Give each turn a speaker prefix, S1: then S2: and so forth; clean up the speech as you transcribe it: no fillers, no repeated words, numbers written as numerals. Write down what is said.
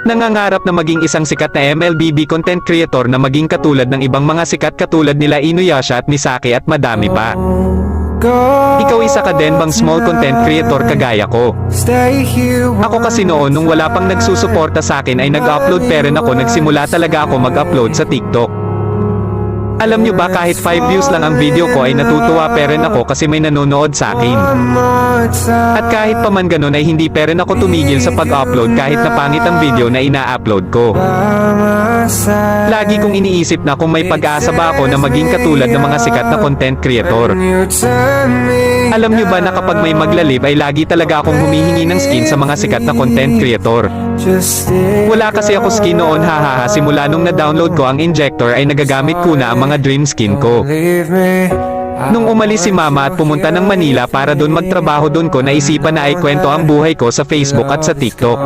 S1: Nangangarap na maging isang sikat na MLBB content creator na maging katulad ng ibang mga sikat katulad nila Inuyasha at Misaki at madami pa. Ikaw isa ka din bang small content creator kagaya ko? Ako kasi noon nung wala pang nagsusuporta sa akin ay nag-upload pero ako nagsimula talaga ako mag-upload sa TikTok. Alam nyo ba kahit 5 views lang ang video ko ay natutuwa pa rin ako kasi may nanonood sa akin. At kahit pa man ganun ay hindi pa rin ako tumigil sa pag-upload kahit na pangit ang video na ina-upload ko. Lagi kong iniisip na kung may pag-asa ba ako na maging katulad ng mga sikat na content creator. Alam nyo ba na kapag may maglalib ay lagi talaga akong humihingi ng skin sa mga sikat na content creator. Wala kasi ako skin noon hahaha simula nung na-download ko ang injector ay nagagamit ko na ang mga dream skin ko. Nung umalis si mama at pumunta ng Manila para doon magtrabaho doon ko naisipan na ay kwento ang buhay ko sa Facebook at sa TikTok.